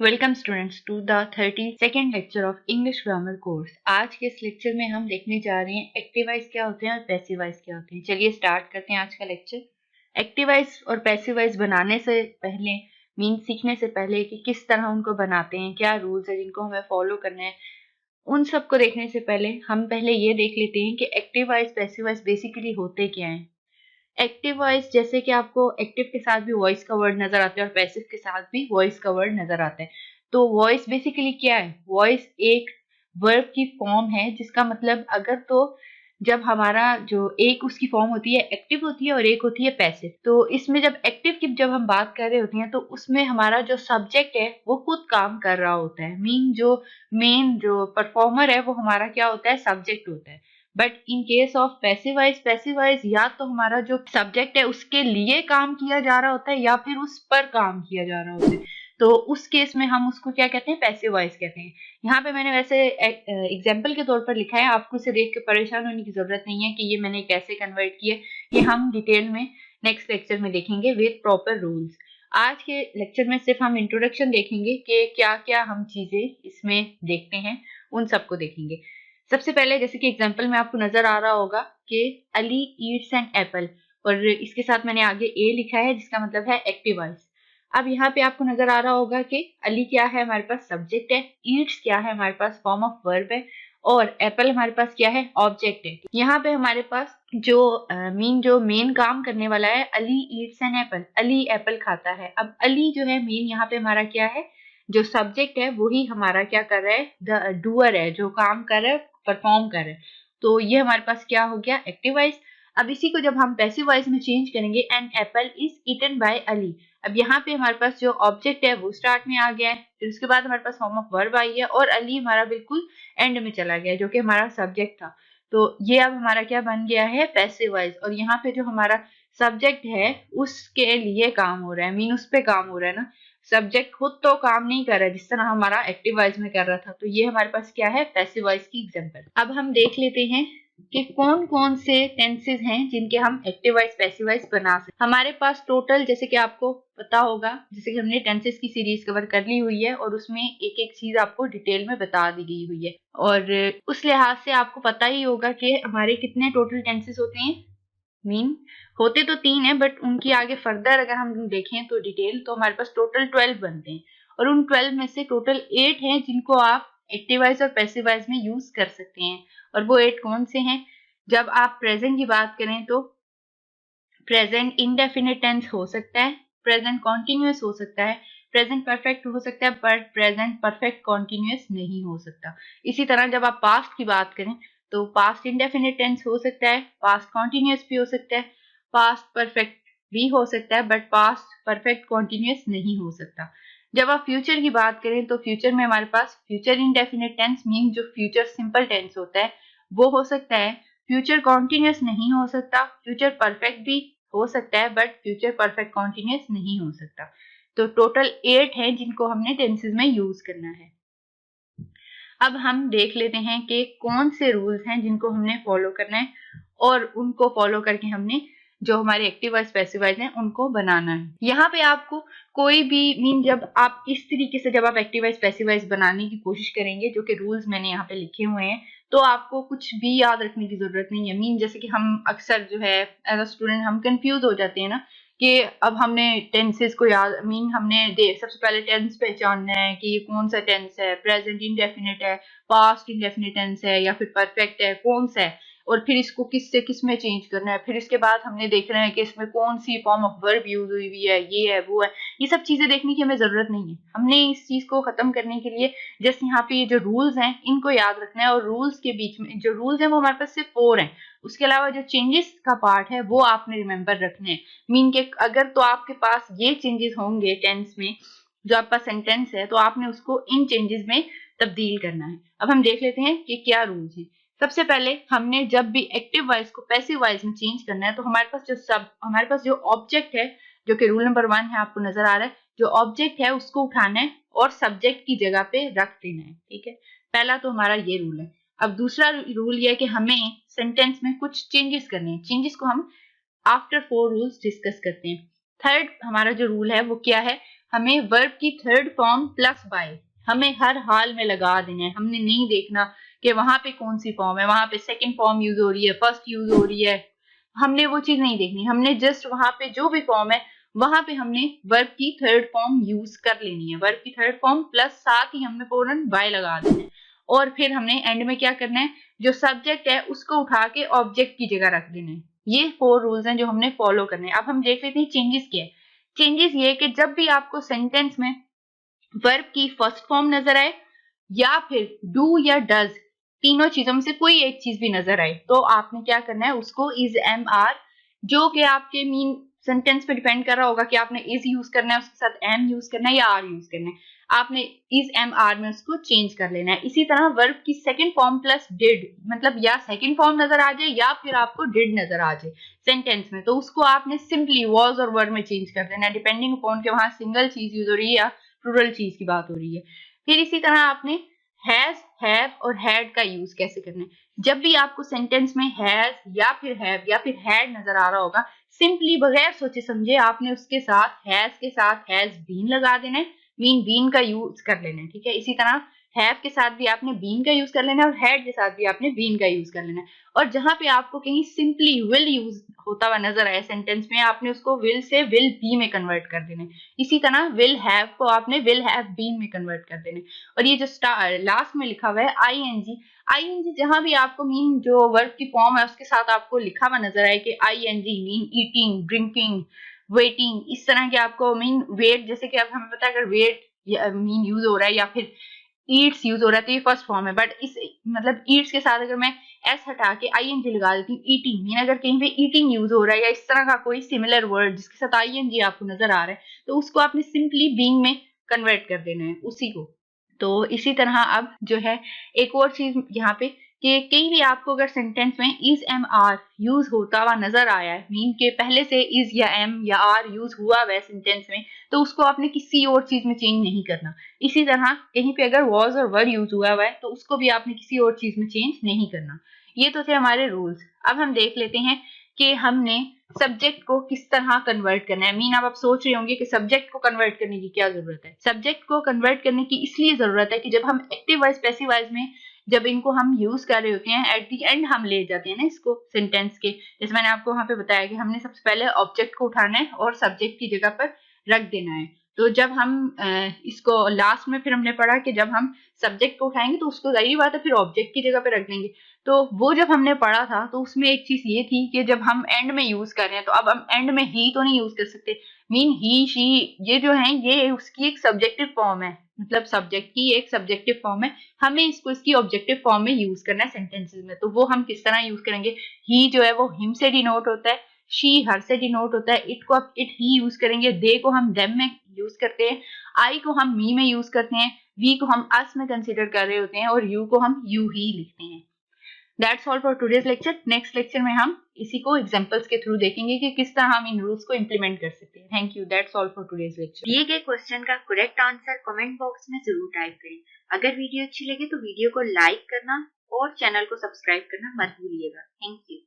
Welcome students to the 32nd lecture of English grammar course. आज के इस lecture में हम देखने जा रहे हैं एक्टिवाइज क्या होते हैं और पैसिवाइज क्या होते हैं। चलिए स्टार्ट करते हैं आज का लेक्चर। एक्टिवाइज और पैसिवाइज बनाने से पहले सीखने से पहले कि किस तरह उनको बनाते हैं, क्या रूल्स है जिनको हमें फॉलो करना है, उन सबको देखने से पहले हम पहले ये देख लेते हैं कि एक्टिवाइज पैसिवाइज बेसिकली होते क्या हैं। एक्टिव वॉइस जैसे कि आपको एक्टिव के साथ भी वॉइस का वर्ड नजर आता है और पैसिव के साथ भी वॉइस का वर्ड नजर आता है। तो वॉइस बेसिकली क्या है? वॉइस एक वर्ब की फॉर्म है, जिसका मतलब अगर तो जब हमारा जो एक उसकी फॉर्म होती है एक्टिव होती है और एक होती है पैसिव। तो इसमें जब एक्टिव की जब हम बात कर रहे होते हैं तो उसमें हमारा जो सब्जेक्ट है वो खुद काम कर रहा होता है। जो मेन जो परफॉर्मर है वो हमारा क्या होता है? सब्जेक्ट होता है। But in case of passivise या तो हमारा जो सब्जेक्ट है उसके लिए काम किया जा रहा होता है या फिर उस पर काम किया जा रहा होता है। तो उस केस में हम उसको क्या कहते हैं? पैसिवाइज कहते हैं। यहाँ पे मैंने वैसे एग्जाम्पल के तौर पर लिखा है, आपको इसे देख के परेशान होने की जरूरत नहीं है कि ये मैंने कैसे कन्वर्ट किए। ये हम डिटेल में नेक्स्ट लेक्चर में देखेंगे विद प्रॉपर रूल्स। आज के लेक्चर में सिर्फ हम इंट्रोडक्शन देखेंगे कि क्या क्या हम चीजें इसमें देखते हैं, उन सबको देखेंगे। सबसे पहले जैसे कि एग्जांपल में आपको नजर आ रहा होगा कि अली ईट्स एन एप्पल, और इसके साथ मैंने आगे ए लिखा है जिसका मतलब है एक्टिवाइज। अब यहाँ पे आपको नजर आ रहा होगा कि अली क्या है? हमारे पास सब्जेक्ट है। ईट्स क्या है? हमारे पास फॉर्म ऑफ वर्ब है। और एप्पल हमारे पास क्या है? ऑब्जेक्ट है। यहाँ पे हमारे पास जो मेन काम करने वाला है, Ali eats an apple, Ali apple खाता है। अब अली जो है मेन यहाँ पे हमारा क्या है? जो सब्जेक्ट है वही हमारा क्या कर रहा है? द डूअर है, जो काम कर रहा है, परफॉर्म कर रहे हैं। तो ये हमारे पास क्या हो गया? एक्टिवाइज। अब इसी को जब हम पैसिवाइज में चेंज करेंगे, an apple is eaten by Ali. अब यहाँ पे हमारे पास जो ऑब्जेक्ट है वो स्टार्ट में आ गया है, फिर उसके बाद हमारे पास फॉर्म ऑफ वर्ब आई है और अली हमारा बिल्कुल एंड में चला गया जो कि हमारा सब्जेक्ट था। तो ये अब हमारा क्या बन गया है? पैसिवाइज। और यहाँ पे जो हमारा सब्जेक्ट है उसके लिए काम हो रहा है, उस पे काम हो रहा है ना। सब्जेक्ट खुद तो काम नहीं कर रहा है जिस तरह हमारा एक्टिवाइज में कर रहा था। तो ये हमारे पास क्या है? पैसिवाइज की एग्जांपल। अब हम देख लेते हैं कि कौन कौन से टेंसेस हैं जिनके हम एक्टिवाइज पैसिवाइज बना सकते। हमारे पास टोटल, जैसे कि आपको पता होगा, जैसे कि हमने टेंसेस की सीरीज कवर कर ली हुई है और उसमें एक एक चीज आपको डिटेल में बता दी गई हुई है। और उस लिहाज से आपको पता ही होगा कि हमारे कितने टोटल टेंसेस होते हैं। होते तो 3 है, बट उनकी आगे फर्दर अगर हम देखें तो डिटेल, तो हमारे पास टोटल 12 बनते हैं। और उन 12 में से टोटल 8 हैं जिनको आप एक्टिवाइज और पैसिवाइज में यूज कर सकते हैं। और वो 8 कौन से हैं? जब आप प्रेजेंट की बात करें तो प्रेजेंट इंडेफिनिट टेंस हो सकता है, प्रेजेंट कॉन्टिन्यूअस हो सकता है, प्रेजेंट परफेक्ट हो सकता है, पर प्रेजेंट परफेक्ट कॉन्टिन्यूअस नहीं हो सकता। इसी तरह जब आप पास्ट की बात करें तो पास्ट इंडेफिनिट टेंस हो सकता है, पास्ट कॉन्टिन्यूअस भी हो सकता है, पास्ट परफेक्ट भी हो सकता है, बट पास्ट परफेक्ट कॉन्टिन्यूअस नहीं हो सकता। जब आप फ्यूचर की बात करें तो फ्यूचर में हमारे पास फ्यूचर इंडेफिनिट टेंस मीन जो फ्यूचर सिंपल टेंस होता है वो हो सकता है, फ्यूचर कॉन्टिन्यूअस नहीं हो सकता, फ्यूचर परफेक्ट भी हो सकता है, बट फ्यूचर परफेक्ट कॉन्टिन्यूअस नहीं हो सकता। तो टोटल 8 है जिनको हमने टेंसेस में यूज करना है। अब हम देख लेते हैं कि कौन से रूल्स हैं जिनको हमने फॉलो करना है और उनको फॉलो करके हमने जो हमारे एक्टिवाइज पैसिवाइज हैं उनको बनाना है। यहाँ पे आपको कोई भी जब आप इस तरीके से जब आप एक्टिवाइज पैसिवाइज बनाने की कोशिश करेंगे, जो कि रूल्स मैंने यहाँ पे लिखे हुए हैं, तो आपको कुछ भी याद रखने की जरूरत नहीं है। जैसे कि हम अक्सर जो है एज अ स्टूडेंट हम कंफ्यूज हो जाते हैं ना कि अब हमने टेंसेस को याद हमने सबसे पहले टेंस पहचानना है कि ये कौन सा टेंस है, प्रेजेंट इंडेफिनिट है, पास्ट इंडेफिनिट टेंस है या फिर परफेक्ट है, कौन सा है, और फिर इसको किस से किस में चेंज करना है। फिर इसके बाद हमने देखना है कि इसमें कौन सी फॉर्म ऑफ वर्ब यूज हुई है, ये है वो है। ये सब चीजें देखने की हमें जरूरत नहीं है। हमने इस चीज को खत्म करने के लिए जस्ट यहाँ पे ये जो रूल्स हैं इनको याद रखना है। और रूल्स के बीच में जो रूल्स हैं वो हमारे पास सिर्फ 4 हैं, उसके अलावा जो चेंजेस का पार्ट है वो आपने रिमेम्बर रखने हैं। के अगर तो आपके पास ये चेंजेस होंगे टेंस में, जो आपका सेंटेंस है, तो आपने उसको इन चेंजेस में तब्दील करना है। अब हम देख लेते हैं कि क्या रूल्स हैं। सबसे पहले हमने जब भी एक्टिव वॉइस को पैसिव वॉइस में चेंज करना है तो हमारे पास जो ऑब्जेक्ट है, जो कि रूल नंबर 1 है, आपको नजर आ रहा है, जो ऑब्जेक्ट है उसको उठाना है और सब्जेक्ट की जगह पे रख देना है। ठीक है, पहला तो हमारा ये रूल है। अब दूसरा रूल ये है कि हमें सेंटेंस में कुछ चेंजेस करने हैं। चेंजेस को हम आफ्टर 4 रूल्स डिस्कस करते हैं। थर्ड हमारा जो रूल है वो क्या है? हमें वर्ब की थर्ड फॉर्म प्लस बाय हमें हर हाल में लगा देना है। हमने नहीं देखना कि वहां पे कौन सी फॉर्म है, वहां पे सेकंड फॉर्म यूज हो रही है, फर्स्ट यूज हो रही है, हमने वो चीज नहीं देखनी। हमने जस्ट वहां पे जो भी फॉर्म है वहां पे हमने वर्ब की थर्ड फॉर्म यूज कर लेनी है। वर्ब की थर्ड फॉर्म प्लस साथ ही हमने फौरन बाय लगा देना है। और फिर हमने एंड में क्या करना है, जो सब्जेक्ट है उसको उठा के ऑब्जेक्ट की जगह रख देना है। ये 4 रूल्स हैं जो हमने फॉलो करने हैं। अब हम देख लेते हैं चेंजेस क्या है। चेंजेस ये है कि जब भी आपको सेंटेंस में वर्ब की फर्स्ट फॉर्म नजर आए या फिर डू या डज, तीनों चीजों में से कोई एक चीज भी नजर आए, तो आपने क्या करना है, उसको इज एम आर, जो कि आपके मीन सेंटेंस पे डिपेंड कर रहा होगा कि आपने इज यूज करना है उसके साथ एम यूज करना है या आर यूज करना है, आपने इज एम आर में उसको चेंज कर लेना है। इसी तरह वर्ब की सेकंड फॉर्म प्लस डिड, मतलब या सेकंड फॉर्म नजर आ जाए या फिर आपको डिड नजर आ जाए सेंटेंस में, तो उसको आपने सिंपली वॉज और वर में चेंज कर देना है, डिपेंडिंग अपॉन के वहां सिंगल चीज यूज हो रही है या प्लूरल चीज की बात हो रही है। फिर इसी तरह आपने हैज, हैव और हैड का यूज कैसे करना है। जब भी आपको सेंटेंस में हैज या फिर हैव या फिर हैड नजर आ रहा होगा, सिंपली बगैर सोचे समझे आपने उसके साथ हैज के साथ हैज बीन लगा देना है, मीन बीन का यूज कर लेना है। ठीक है, इसी तरह हैव के साथ भी आपने बीन का यूज कर लेना है और हैड के साथ भी आपने बीन का यूज कर लेना है। और जहां पे आपको कहीं सिंपली विल यूज होता हुआ नजर आए सेंटेंस में, आपने उसको विल से विल बी में कन्वर्ट कर देना है। इसी तरह विल हैव को आपने विल हैव बीन में कन्वर्ट कर देना है। और ये जो लास्ट में लिखा हुआ है आईएनजी, आईएनजी जहां भी आपको मीन जो वर्ब की फॉर्म है उसके साथ आपको लिखा हुआ नजर आए कि ING mean eating, drinking, waiting, इस तरह के आपको मीन वेट, जैसे कि अब हमें पता है अगर वेट मीन यूज हो रहा है या फिर ईट्स यूज हो रहा है तो ये फर्स्ट फॉर्म है, बट इस मतलब ईट्स के साथ अगर मैं एस हटा के आईएनजी लगा देती हूँ, ईटिंग मीन अगर कहीं पे ईटिंग यूज हो रहा है या इस तरह का कोई सिमिलर वर्ड जिसके साथ आईएनजी आपको नजर आ रहा है, तो उसको आपने सिंपली बीइंग में कन्वर्ट कर देना है उसी को। तो इसी तरह अब जो है एक और चीज यहाँ पे कि कहीं भी आपको अगर सेंटेंस में इज एम आर यूज होता हुआ नजर आया है, मीन के पहले से इज या एम या आर यूज हुआ हुआ है सेंटेंस में, तो उसको आपने किसी और चीज में चेंज नहीं करना। इसी तरह कहीं पे अगर वॉज और वर यूज हुआ हुआ है तो उसको भी आपने किसी और चीज में चेंज नहीं करना। ये तो थे हमारे रूल्स। अब हम देख लेते हैं कि हमने सब्जेक्ट को किस तरह कन्वर्ट करना है। मीन आप सोच रहे होंगे कि सब्जेक्ट को कन्वर्ट करने की क्या जरूरत है। सब्जेक्ट को कन्वर्ट करने की इसलिए जरूरत है कि जब हम एक्टिव वाइज पैसिव वाइज में जब इनको हम यूज कर रहे होते हैं, एट दी एंड हम ले जाते हैं ना इसको सेंटेंस के, जैसे मैंने आपको वहां पे बताया कि हमने सबसे पहले ऑब्जेक्ट को उठाना है और सब्जेक्ट की जगह पर रख देना है। तो जब हम इसको लास्ट में फिर हमने पढ़ा कि जब हम सब्जेक्ट को उठाएंगे तो उसको जाहिर बात है फिर ऑब्जेक्ट की जगह पे रख देंगे। तो वो जब हमने पढ़ा था तो उसमें एक चीज ये थी कि जब हम एंड में यूज कर रहे हैं तो अब हम एंड में ही तो नहीं यूज कर सकते, मीन ही शी ये जो है ये उसकी एक सब्जेक्टिव फॉर्म है, मतलब सब्जेक्ट की एक सब्जेक्टिव फॉर्म है, हमें इसको इसकी ऑब्जेक्टिव फॉर्म में यूज करना है सेंटेंसेस में। तो वो हम किस तरह यूज करेंगे, ही जो है वो हिम से डिनोट होता है, शी हर से डिनोट होता है, इट को आप इट ही यूज करेंगे, दे को हम देम में यूज करते हैं, आई को हम मी में यूज करते हैं, वी को हम अस में कंसिडर कर रहे होते हैं और यू को हम यू ही लिखते हैं। That's all for today's lecture. Next lecture में हम इसी को एग्जांपल्स के थ्रू देखेंगे कि किस तरह हम इन रूल्स को इंप्लीमेंट कर सकते हैं। Thank you. That's all for today's lecture. दिए गए क्वेश्चन का करेक्ट आंसर कमेंट बॉक्स में जरूर टाइप करें। अगर वीडियो अच्छी लगे तो वीडियो को लाइक करना और चैनल को सब्सक्राइब करना मत भूलिएगा। Thank you.